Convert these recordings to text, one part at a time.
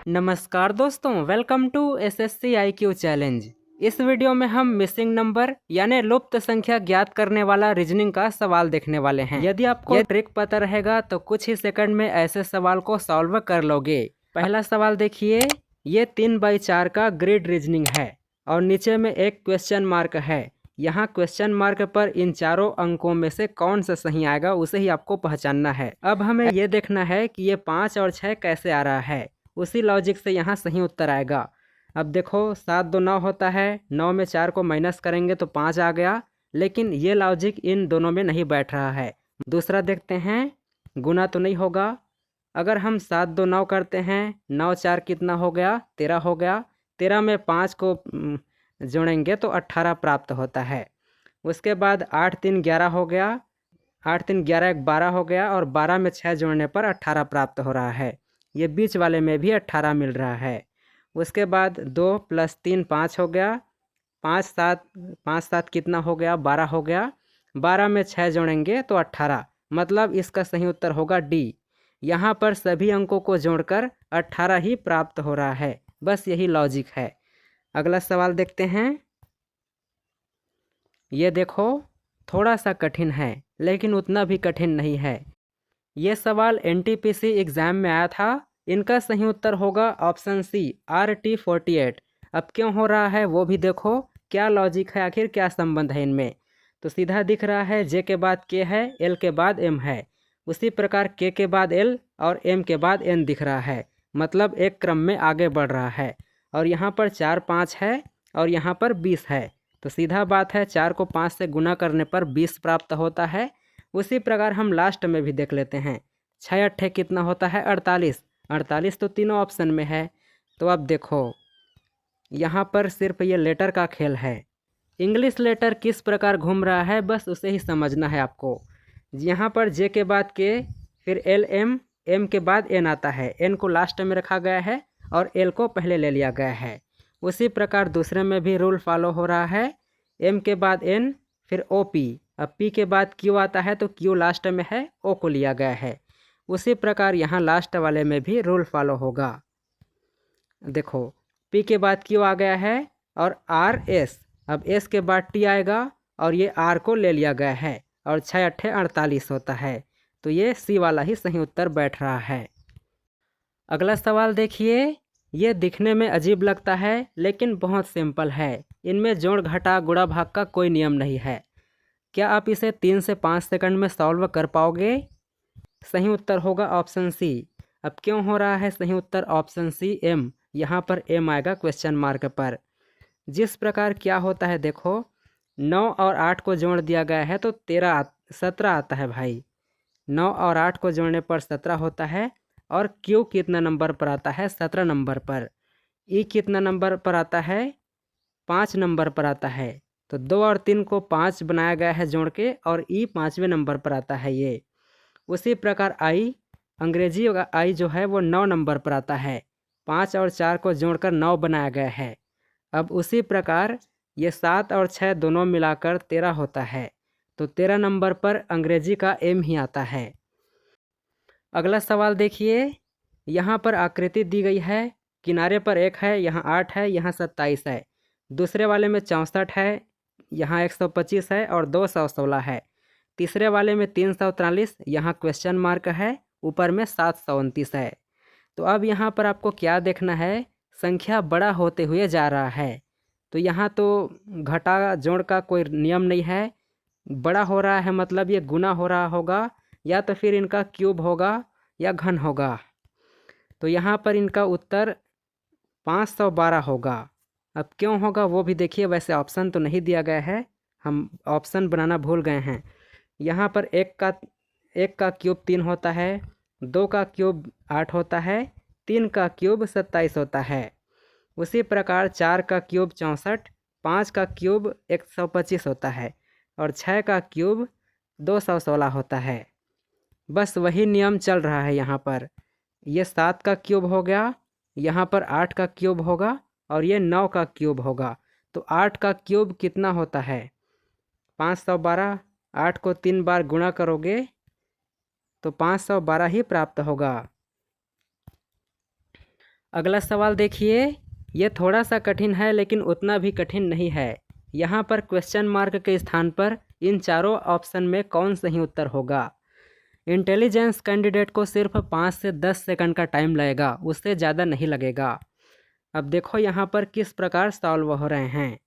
नमस्कार दोस्तों, welcome to SSC IQ challenge. इस वीडियो में हम मिसिंग नंबर यानी लुप्त संख्या ज्ञात करने वाला रीजनिंग का सवाल देखने वाले हैं। यदि आपको ट्रिक पता रहेगा तो कुछ ही सेकंड में ऐसे सवाल को सॉल्व कर लोगे। पहला सवाल देखिए, ये 3/4 का ग्रिड रीजनिंग है और नीचे में एक क्वेश्चन मार्क है। यहाँ क्वेश्चन मार्क पर इन चारों अंकों में से कौन सा सही आएगा उसे ही आपको पहचानना है। अब हमें ये देखना है कि ये 5 और 6 कैसे आ रहा है, उसी लॉजिक से यहाँ सही उत्तर आएगा। अब देखो 7 2 9 होता है, 9 में 4 को माइनस करेंगे तो 5 आ गया, लेकिन ये लॉजिक इन दोनों में नहीं बैठ रहा है। दूसरा देखते हैं, गुना तो नहीं होगा। अगर हम 7 2 9 करते हैं, 9 4 कितना हो गया, 13 हो गया। 13 में 5 को जोड़ेंगे तो 18 प्राप्त होता है। उसके बाद 8 3 11 हो गया, 8 3 11 1 12 हो गया और 12 में 6 जोड़ने पर 18 प्राप्त हो रहा है। ये बीच वाले में भी 18 मिल रहा है। उसके बाद 2 + 3 5 हो गया, 5 7 कितना हो गया, 12 हो गया। 12 में 6 जोड़ेंगे तो 18, मतलब इसका सही उत्तर होगा डी। यहाँ पर सभी अंकों को जोड़कर 18 ही प्राप्त हो रहा है, बस यही लॉजिक है। अगला सवाल देखते हैं। ये देखो थोड़ा सा कठिन है लेकिन उतना भी कठिन नहीं है। ये सवाल एनटीपीसी एग्ज़ाम में आया था। इनका सही उत्तर होगा ऑप्शन सी, RT48। अब क्यों हो रहा है वो भी देखो, क्या लॉजिक है, आखिर क्या संबंध है इनमें। तो सीधा दिख रहा है, जे के बाद के है, एल के बाद एम है। उसी प्रकार के बाद एल और एम के बाद एन दिख रहा है, मतलब एक क्रम में आगे बढ़ रहा है। और यहाँ पर 4 5 है और यहाँ पर 20 है, तो सीधा बात है 4 को 5 से गुना करने पर 20 प्राप्त होता है। उसी प्रकार हम लास्ट में भी देख लेते हैं, 6 8 कितना होता है, 48। 48 तो तीनों ऑप्शन में है। तो अब देखो यहाँ पर सिर्फ ये लेटर का खेल है। इंग्लिश लेटर किस प्रकार घूम रहा है बस उसे ही समझना है आपको। यहाँ पर जे के बाद के, फिर एल एम, एम के बाद एन आता है, एन को लास्ट में रखा गया है और एल को पहले ले लिया गया है। उसी प्रकार दूसरे में भी रूल फॉलो हो रहा है, एम के बाद एन, फिर ओ पी। अब पी के बाद क्यू आता है तो क्यू लास्ट में है, ओ को लिया गया है। उसी प्रकार यहाँ लास्ट वाले में भी रूल फॉलो होगा। देखो पी के बाद क्यू आ गया है और आर एस, अब एस के बाद टी आएगा और ये आर को ले लिया गया है और 6 8 48 होता है। तो ये सी वाला ही सही उत्तर बैठ रहा है। अगला सवाल देखिए, ये दिखने में अजीब लगता है लेकिन बहुत सिंपल है। इनमें जोड़ घटा गुणा भाग का कोई नियम नहीं है। क्या आप इसे 3 से 5 सेकंड में सॉल्व कर पाओगे? सही उत्तर होगा ऑप्शन सी। अब क्यों हो रहा है सही उत्तर ऑप्शन सी, एम। यहाँ पर एम आएगा क्वेश्चन मार्क पर। जिस प्रकार क्या होता है देखो, 9 और 8 को जोड़ दिया गया है तो 17 आता है भाई। 9 और 8 को जोड़ने पर 17 होता है। और क्यू कितना नंबर पर आता है, 17 नंबर पर। ई कितना नंबर पर आता है, 5 नंबर पर आता है। तो 2 और 3 को 5 बनाया गया है जोड़ के, और ई 5वें नंबर पर आता है ये। उसी प्रकार आई, अंग्रेजी आई जो है वो 9 नंबर पर आता है। 5 और 4 को जोड़कर 9 बनाया गया है। अब उसी प्रकार ये 7 और 6 दोनों मिलाकर 13 होता है। तो 13 नंबर पर अंग्रेजी का एम ही आता है। अगला सवाल देखिए, यहाँ पर आकृति दी गई है, किनारे पर 1 है, यहाँ 8 है, यहाँ 27 है। दूसरे वाले में 64 है, यहाँ 125 है और 216 है। तीसरे वाले में 343, यहाँ क्वेश्चन मार्क है, ऊपर में 729 है। तो अब यहाँ पर आपको क्या देखना है, संख्या बड़ा होते हुए जा रहा है। तो यहाँ तो घटा जोड़ का कोई नियम नहीं है। बड़ा हो रहा है मतलब ये गुना हो रहा होगा, या तो फिर इनका क्यूब होगा या घन होगा। तो यहाँ पर इनका उत्तर 512 होगा। अब क्यों होगा वो भी देखिए, वैसे ऑप्शन तो नहीं दिया गया है, हम ऑप्शन बनाना भूल गए हैं। यहाँ पर एक का क्यूब 3 होता है, 2 का क्यूब 8 होता है, 3 का क्यूब 27 होता है। उसी प्रकार 4 का क्यूब 64, 5 का क्यूब 125 होता है और 6 का क्यूब 216 होता है। बस वही नियम चल रहा है यहाँ पर। ये 7 का क्यूब हो गया, यहाँ पर 8 का क्यूब होगा और ये 9 का क्यूब होगा। तो 8 का क्यूब कितना होता है, 512। 8 को 3 बार गुणा करोगे तो 512 ही प्राप्त होगा। अगला सवाल देखिए, ये थोड़ा सा कठिन है लेकिन उतना भी कठिन नहीं है। यहाँ पर क्वेश्चन मार्क के स्थान पर इन चारों ऑप्शन में कौन सही उत्तर होगा। इंटेलिजेंस कैंडिडेट को सिर्फ 5 से 10 सेकंड का टाइम लगेगा, उससे ज़्यादा नहीं लगेगा। अब देखो यहाँ पर किस प्रकार सॉल्व हो रहे हैं,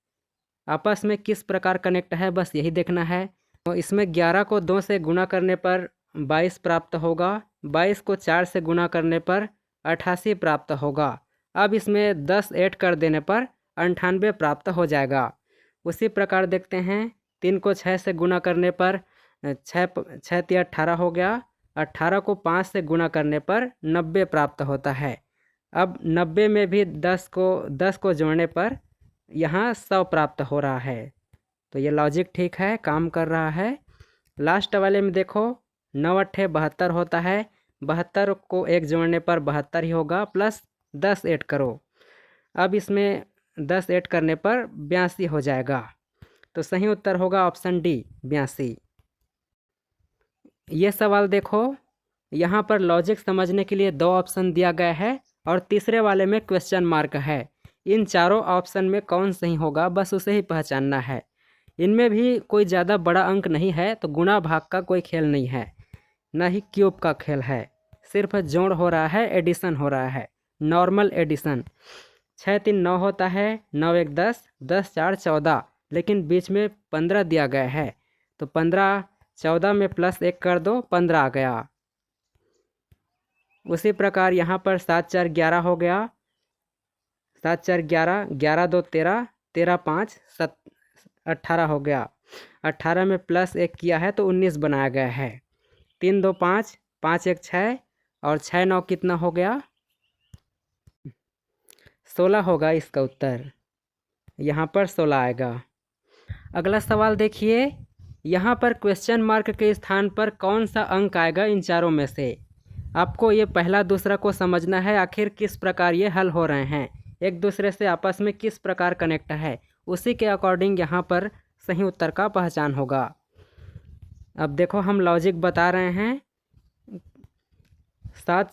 आपस में किस प्रकार कनेक्ट है, बस यही देखना है। तो इसमें 11 को 2 से गुना करने पर 22 प्राप्त होगा, 22 को 4 से गुना करने पर 88 प्राप्त होगा। अब इसमें 10 ऐड कर देने पर 98 प्राप्त हो जाएगा। उसी प्रकार देखते हैं, 3 को 6 से गुना करने पर 6 3 18 हो गया, 18 को 5 से गुना करने पर 90 प्राप्त होता है। अब 90 में भी 10 को जोड़ने पर यहाँ 100 प्राप्त हो रहा है। तो ये लॉजिक ठीक है, काम कर रहा है। लास्ट वाले में देखो, 9 8 72 होता है, 72 को 1 जोड़ने पर 72 ही होगा, प्लस 10 ऐड करो। अब इसमें 10 ऐड करने पर 82 हो जाएगा। तो सही उत्तर होगा ऑप्शन डी, 82। ये सवाल देखो, यहाँ पर लॉजिक समझने के लिए 2 ऑप्शन दिया गया है और तीसरे वाले में क्वेश्चन मार्क है। इन चारों ऑप्शन में कौन सही होगा, बस उसे ही पहचानना है। इनमें भी कोई ज़्यादा बड़ा अंक नहीं है, तो गुणा भाग का कोई खेल नहीं है, ना ही क्यूब का खेल है। सिर्फ जोड़ हो रहा है, एडिशन हो रहा है, नॉर्मल एडिशन। 6 3 9 होता है, 9 1 10, 10 4 14, लेकिन बीच में 15 दिया गया है, तो 15 14 में प्लस 1 कर दो, 15 आ गया। उसी प्रकार यहाँ पर 7 4 11 हो गया, 7 4 11, 11 2 13, 13 5 18 हो गया। 18 में प्लस 1 किया है तो 19 बनाया गया है। 3 2 5, 5 1 6 और 6 9 कितना हो गया, 16 होगा इसका उत्तर। यहाँ पर 16 आएगा। अगला सवाल देखिए, यहाँ पर क्वेश्चन मार्क के स्थान पर कौन सा अंक आएगा इन चारों में से। आपको ये पहला दूसरा को समझना है, आखिर किस प्रकार ये हल हो रहे हैं, एक दूसरे से आपस में किस प्रकार कनेक्ट है, उसी के अकॉर्डिंग यहाँ पर सही उत्तर का पहचान होगा। अब देखो, हम लॉजिक बता रहे हैं। 7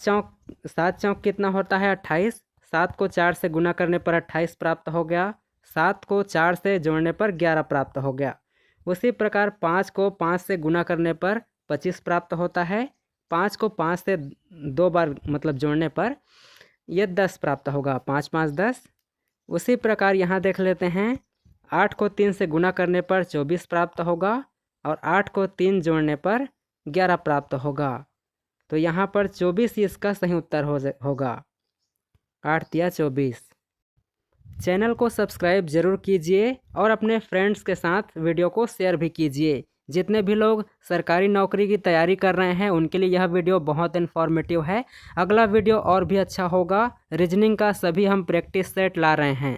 चौक कितना होता है, 28। 7 को 4 से गुना करने पर 28 प्राप्त हो गया, 7 को 4 से जोड़ने पर 11 प्राप्त हो गया। उसी प्रकार 5 को 5 से गुना करने पर 25 प्राप्त होता है, 5 को 5 से 2 बार मतलब जोड़ने पर ये 10 प्राप्त होगा, 5 5 10। उसी प्रकार यहाँ देख लेते हैं, 8 को 3 से गुना करने पर 24 प्राप्त होगा और 8 को 3 जोड़ने पर 11 प्राप्त होगा। तो यहाँ पर 24 ही इसका सही उत्तर होगा, 8 तिया 24। चैनल को सब्सक्राइब ज़रूर कीजिए और अपने फ्रेंड्स के साथ वीडियो को शेयर भी कीजिए। जितने भी लोग सरकारी नौकरी की तैयारी कर रहे हैं उनके लिए यह वीडियो बहुत इन्फॉर्मेटिव है। अगला वीडियो और भी अच्छा होगा। रीजनिंग का सभी हम प्रैक्टिस सेट ला रहे हैं।